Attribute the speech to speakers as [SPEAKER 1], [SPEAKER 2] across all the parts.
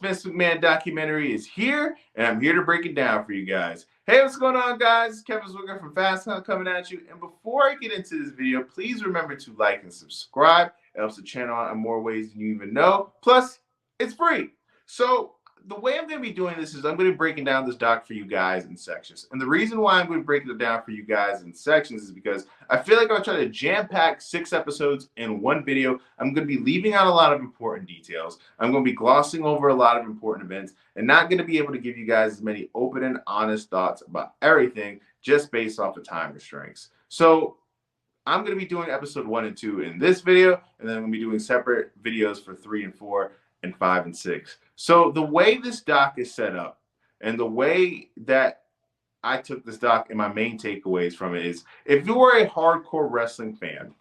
[SPEAKER 1] Vince McMahon documentary is here, and I'm here to break it down for you guys. Hey, what's going on, guys? It's Kevin Zwicker from Fast Hunt coming at you. And before I get into this video, please remember to like and subscribe. It helps the channel out in more ways than you even know. Plus, it's free. So the way I'm going to be doing this is I'm going to be breaking down this doc for you guys in sections. And the reason why I'm going to break it down for you guys in sections is because I feel like I'll try to jam-pack 6 episodes in one video. I'm going to be leaving out a lot of important details. I'm going to be glossing over a lot of important events and not going to be able to give you guys as many open and honest thoughts about everything just based off of time restraints. So I'm going to be doing episode 1 and 2 in this video, and then I'm going to be doing separate videos for 3 and 4 and 5 and 6. So the way this doc is set up and the way that I took this doc and my main takeaways from it is, if you are a hardcore wrestling fan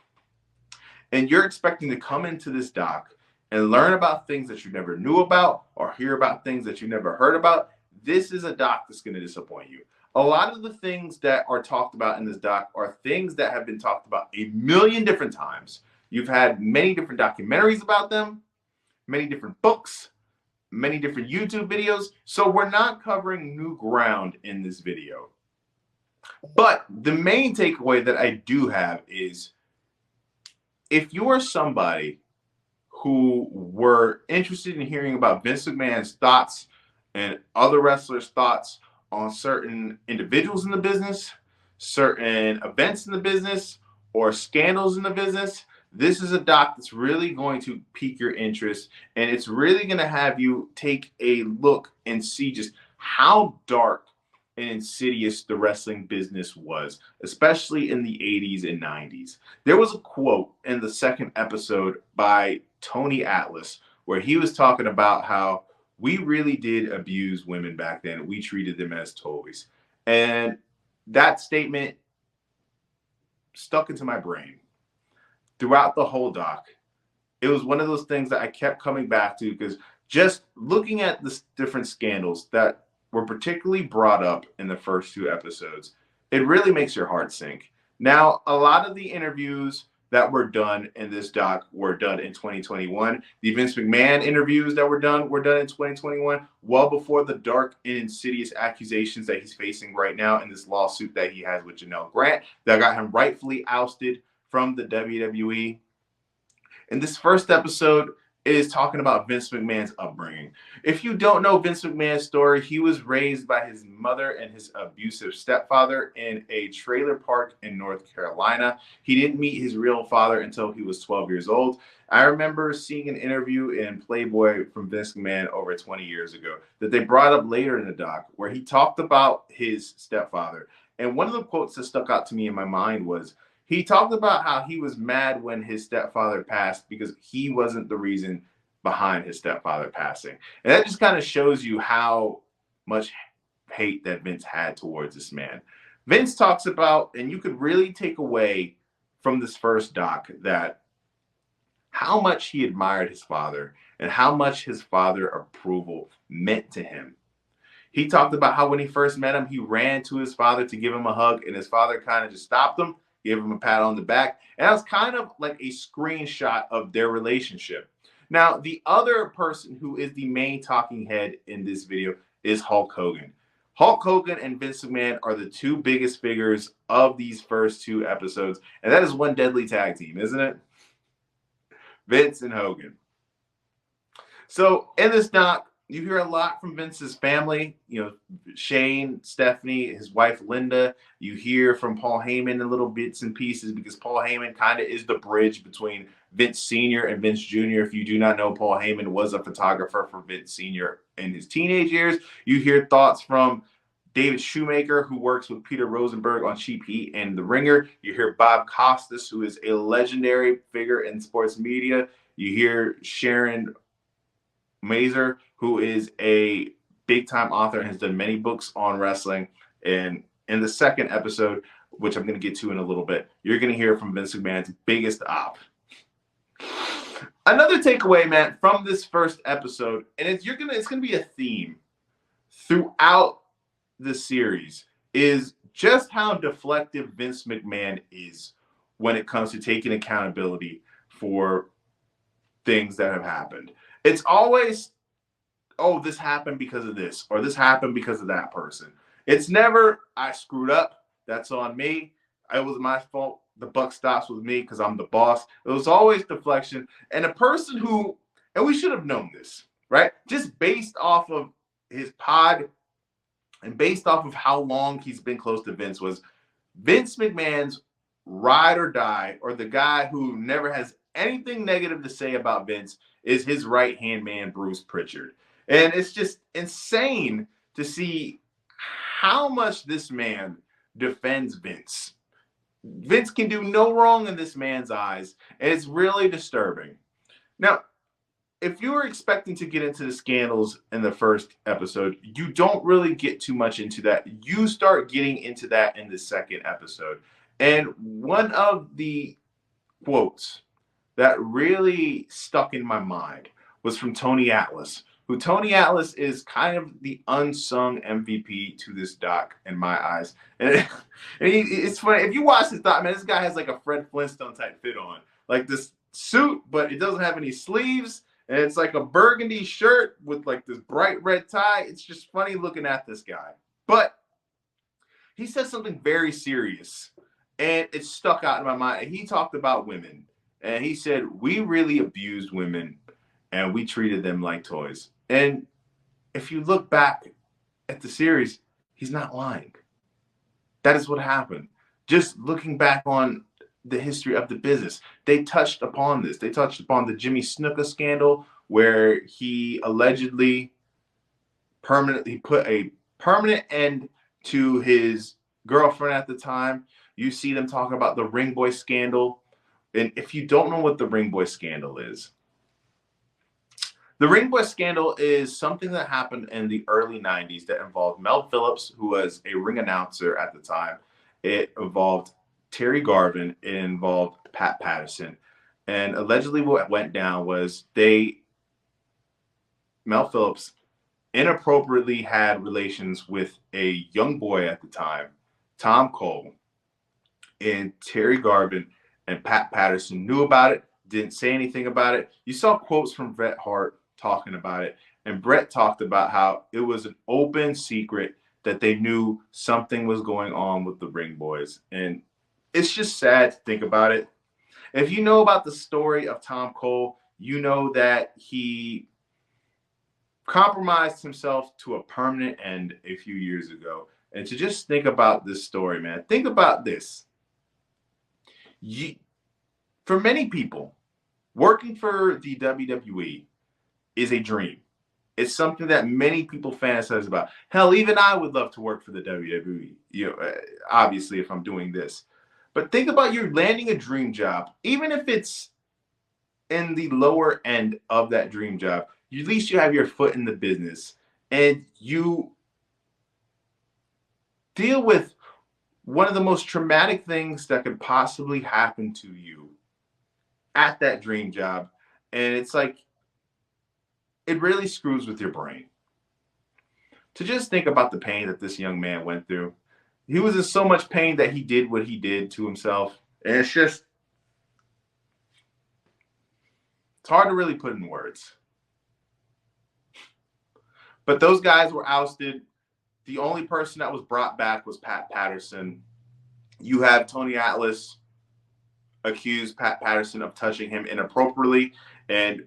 [SPEAKER 1] and you're expecting to come into this doc and learn about things that you never knew about or hear about things that you never heard about, this is a doc that's going to disappoint you. A lot of the things that are talked about in this doc are things that have been talked about a million different times. You've had many different documentaries about them, many different books, many different YouTube videos. So we're not covering new ground in this video. But the main takeaway that I do have is, if you are somebody who were interested in hearing about Vince McMahon's thoughts and other wrestlers' thoughts on certain individuals in the business, certain events in the business, or scandals in the business, this is a doc that's really going to pique your interest, and it's really going to have you take a look and see just how dark and insidious the wrestling business was, especially in the 80s and 90s. There was a quote in the second episode by Tony Atlas where he was talking about how we really did abuse women back then. We treated them as toys. And that statement stuck into my brain throughout the whole doc. It was one of those things that I kept coming back to, because just looking at the different scandals that were particularly brought up in the first 2 episodes, it really makes your heart sink. Now, a lot of the interviews that were done in this doc were done in 2021. The Vince McMahon interviews that were done in 2021, well before the dark and insidious accusations that he's facing right now in this lawsuit that he has with Janelle Grant that got him rightfully ousted from the WWE. And this first episode is talking about Vince McMahon's upbringing. If you don't know Vince McMahon's story, he was raised by his mother and his abusive stepfather in a trailer park in North Carolina. He didn't meet his real father until he was 12 years old. I remember seeing an interview in Playboy from Vince McMahon over 20 years ago that they brought up later in the doc, where he talked about his stepfather. And one of the quotes that stuck out to me in my mind was, he talked about how he was mad when his stepfather passed because he wasn't the reason behind his stepfather passing. And that just kind of shows you how much hate that Vince had towards this man. Vince talks about, and you could really take away from this first doc, that how much he admired his father and how much his father's approval meant to him. He talked about how when he first met him, he ran to his father to give him a hug, and his father kind of just stopped him, gave him a pat on the back. And that was kind of like a screenshot of their relationship. Now, the other person who is the main talking head in this video is Hulk Hogan. Hulk Hogan and Vince McMahon are the 2 biggest figures of these first 2 episodes. And that is one deadly tag team, isn't it? Vince and Hogan. So in this doc, you hear a lot from Vince's family, Shane, Stephanie, his wife, Linda. You hear from Paul Heyman in little bits and pieces, because Paul Heyman kind of is the bridge between Vince Sr. and Vince Jr. If you do not know, Paul Heyman was a photographer for Vince Sr. in his teenage years. You hear thoughts from David Shoemaker, who works with Peter Rosenberg on Cheap Heat and The Ringer. You hear Bob Costas, who is a legendary figure in sports media. You hear Sharon Mazer, who is a big-time author and has done many books on wrestling. And in the second episode, which I'm going to get to in a little bit, you're going to hear from Vince McMahon's biggest op. Another takeaway, man, from this first episode, and it's going to be a theme throughout the series, is just how deflective Vince McMahon is when it comes to taking accountability for things that have happened. It's always oh, this happened because of this, or this happened because of that person. It's never, I screwed up, that's on me, it was my fault, the buck stops with me because I'm the boss. It was always deflection. And a person who, and we should have known this, right? Just based off of his pod and based off of how long he's been close to Vince, was Vince McMahon's ride or die, or the guy who never has anything negative to say about Vince, is his right-hand man, Bruce Pritchard. And it's just insane to see how much this man defends Vince. Vince can do no wrong in this man's eyes, and it's really disturbing. Now, if you were expecting to get into the scandals in the first episode, you don't really get too much into that. You start getting into that in the second episode. And one of the quotes that really stuck in my mind was from Tony Atlas, who Tony Atlas is kind of the unsung MVP to this doc in my eyes. And it's funny. If you watch this doc, man, this guy has like a Fred Flintstone type fit on. Like this suit, but it doesn't have any sleeves. And it's like a burgundy shirt with like this bright red tie. It's just funny looking at this guy. But he said something very serious, and it stuck out in my mind. He talked about women, and he said, we really abused women, and we treated them like toys. And if you look back at the series, he's not lying. That is what happened. Just looking back on the history of the business, they touched upon this. They touched upon the Jimmy Snuka scandal, where he allegedly put a permanent end to his girlfriend at the time. You see them talk about the Ring Boy scandal. And if you don't know what the Ring Boy scandal is, the Ring Boy scandal is something that happened in the early 90s that involved Mel Phillips, who was a ring announcer at the time. It involved Terry Garvin. It involved Pat Patterson. And allegedly what went down was Mel Phillips inappropriately had relations with a young boy at the time, Tom Cole. And Terry Garvin and Pat Patterson knew about it, didn't say anything about it. You saw quotes from Bret Hart talking about it. And Bret talked about how it was an open secret that they knew something was going on with the Ring Boys. And it's just sad to think about it. If you know about the story of Tom Cole, you know that he compromised himself to a permanent end a few years ago. And to just think about this story, man, think about this. For many people, working for the WWE is a dream. It's something that many people fantasize about. Hell, even I would love to work for the WWE, obviously, if I'm doing this. But think about you landing a dream job, even if it's in the lower end of that dream job. At least you have your foot in the business, and you deal with one of the most traumatic things that could possibly happen to you at that dream job. And it's like, it really screws with your brain. To just think about the pain that this young man went through. He was in so much pain that he did what he did to himself. And it's hard to really put in words. But those guys were ousted. The only person that was brought back was Pat Patterson. You have Tony Atlas accused Pat Patterson of touching him inappropriately. And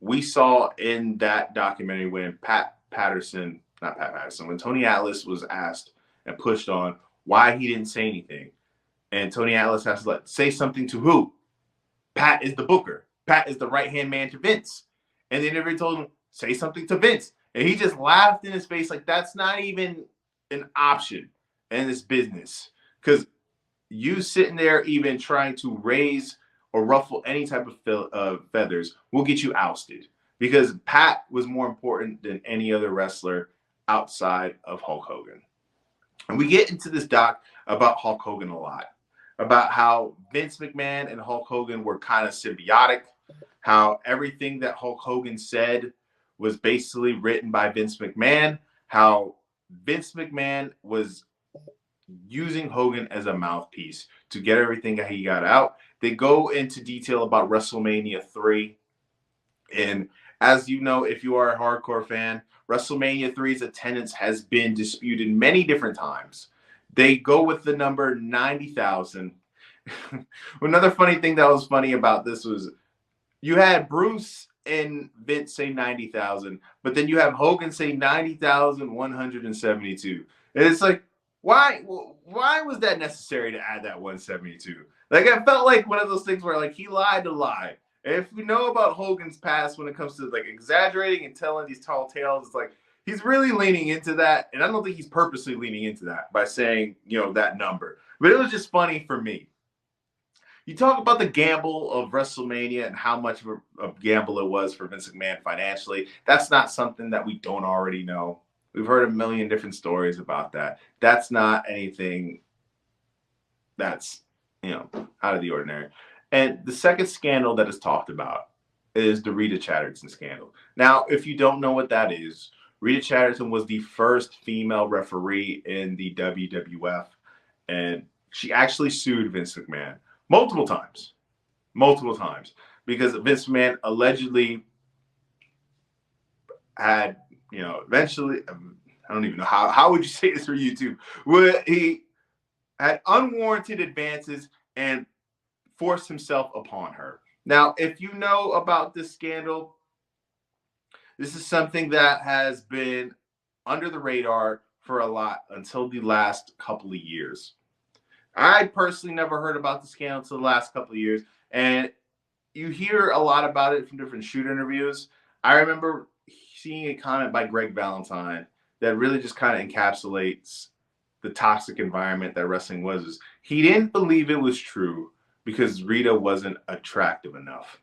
[SPEAKER 1] we saw in that documentary when when Tony Atlas was asked and pushed on why he didn't say anything. And Tony Atlas has to say something to who? Pat is the booker. Pat is the right-hand man to Vince. And they never told him, say something to Vince. And he just laughed in his face like that's not even an option in this business. Because you sitting there even trying to raise or ruffle any type of feathers will get you ousted. Because Pat was more important than any other wrestler outside of Hulk Hogan. And we get into this doc about Hulk Hogan a lot. About how Vince McMahon and Hulk Hogan were kind of symbiotic. How everything that Hulk Hogan said was basically written by Vince McMahon. How Vince McMahon was using Hogan as a mouthpiece to get everything that he got out. They go into detail about WrestleMania 3 and As you know, if you are a hardcore fan, WrestleMania 3's attendance has been disputed many different times. They go with the number 90,000. Another funny thing that was funny about this was you had Bruce and Vince say 90,000, but then you have Hogan say 90,172. And it's like, why was that necessary to add that 172? Like, I felt like one of those things where like he lied to lie. And if we know about Hogan's past when it comes to like exaggerating and telling these tall tales, it's like he's really leaning into that. And I don't think he's purposely leaning into that by saying, that number. But it was just funny for me. You talk about the gamble of WrestleMania and how much of a gamble it was for Vince McMahon financially. That's not something that we don't already know. We've heard a million different stories about that. That's not anything that's, out of the ordinary. And the second scandal that is talked about is the Rita Chatterton scandal. Now, if you don't know what that is, Rita Chatterton was the first female referee in the WWF, and she actually sued Vince McMahon multiple times, because Vince McMahon allegedly had, eventually, I don't even know how would you say this for YouTube, where he had unwarranted advances and forced himself upon her. Now, if you know about this scandal, this is something that has been under the radar for a lot until the last couple of years. I personally never heard about the scandal until the last couple of years, and you hear a lot about it from different shoot interviews. I remember seeing a comment by Greg Valentine that really just kind of encapsulates the toxic environment that wrestling was. He didn't believe it was true because Rita wasn't attractive enough.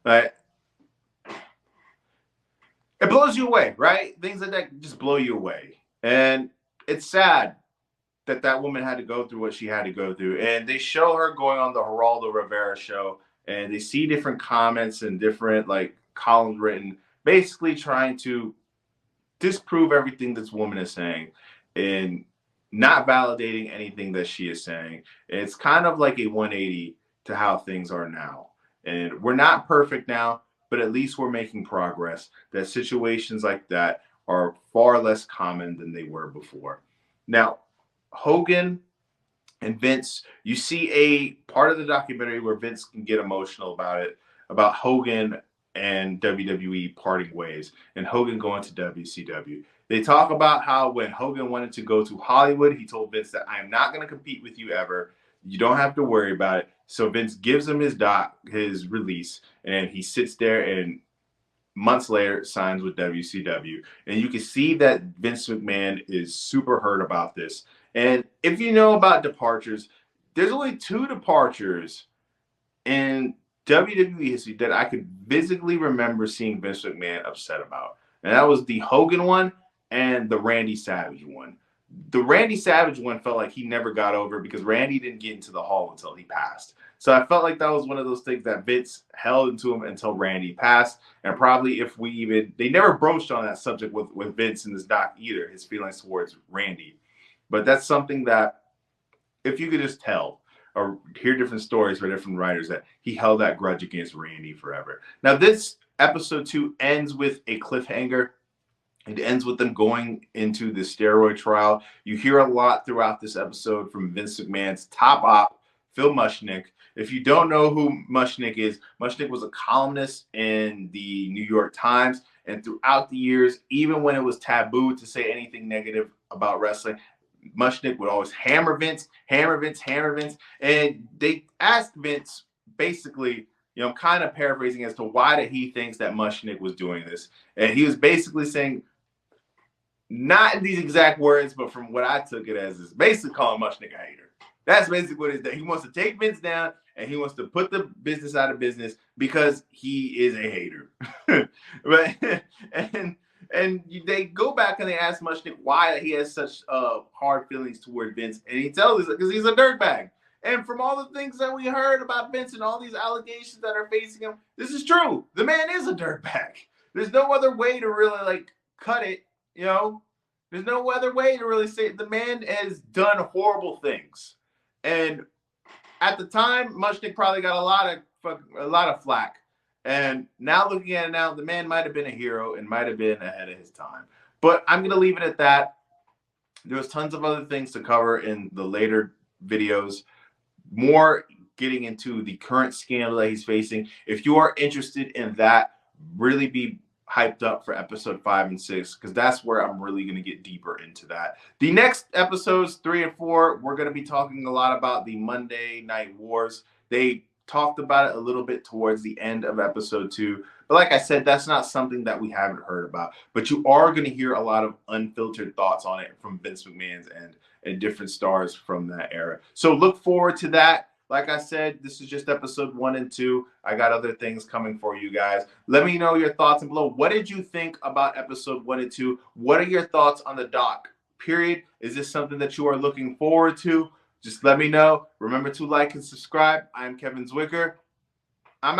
[SPEAKER 1] Right? It blows you away, right? Things like that just blow you away. And it's sad that woman had to go through what she had to go through. And they show her going on the Geraldo Rivera show, and they see different comments and different columns written, basically trying to disprove everything this woman is saying and not validating anything that she is saying. It's kind of like a 180 to how things are now. And we're not perfect now, but at least we're making progress. That situations like that are far less common than they were before. Now, Hogan and Vince, you see a part of the documentary where Vince can get emotional about it, about Hogan and WWE parting ways and Hogan going to WCW. They talk about how when Hogan wanted to go to Hollywood, he told Vince that I am not going to compete with you ever. You don't have to worry about it. So Vince gives him his release, and he sits there and months later signs with WCW. And you can see that Vince McMahon is super hurt about this. And if you know about departures, there's only 2 departures in WWE history that I could visibly remember seeing Vince McMahon upset about. And that was the Hogan one and the Randy Savage one. The Randy Savage one felt like he never got over because Randy didn't get into the hall until he passed. So I felt like that was one of those things that Vince held into him until Randy passed. And probably they never broached on that subject with Vince in this doc either, his feelings towards Randy. But that's something that if you could just tell or hear different stories from different writers that he held that grudge against Randy forever. Now, this episode 2 ends with a cliffhanger. It ends with them going into the steroid trial. You hear a lot throughout this episode from Vince McMahon's top op, Phil Mushnick. If you don't know who Mushnick is, Mushnick was a columnist in the New York Times. And throughout the years, even when it was taboo to say anything negative about wrestling, Mushnick would always hammer Vince. And they asked Vince, basically, kind of paraphrasing as to why that he thinks that Mushnick was doing this. And he was basically saying, not in these exact words, but from what I took it as, is basically calling Mushnick a hater. That's basically what it is. That he wants to take Vince down and he wants to put the business out of business because he is a hater. But and they go back and they ask Mushnick why he has such hard feelings toward Vince, and he tells us because he's a dirtbag. And from all the things that we heard about Vince and all these allegations that are facing him, this is true. The man is a dirtbag. There's no other way to really cut it. There's no other way to really say it. The man has done horrible things. And at the time, Mushnick probably got a lot of flack. And now looking at it now, the man might have been a hero and might have been ahead of his time. But I'm going to leave it at that. There's tons of other things to cover in the later videos. More getting into the current scandal that he's facing. If you are interested in that, really be hyped up for episode 5 and 6, because that's where I'm really going to get deeper into that. The next episodes 3 and 4, we're going to be talking a lot about the Monday Night Wars. They talked about it a little bit towards the end of episode 2, but like I said, that's not something that we haven't heard about. But you are going to hear a lot of unfiltered thoughts on it from Vince McMahon's end and different stars from that era. So look forward to that. Like I said, this is just episode 1 and 2. I got other things coming for you guys. Let me know your thoughts below. What did you think about episode 1 and 2? What are your thoughts on the doc? Period. Is this something that you are looking forward to? Just let me know. Remember to like and subscribe. I'm Kevin Zwicker. I'm out.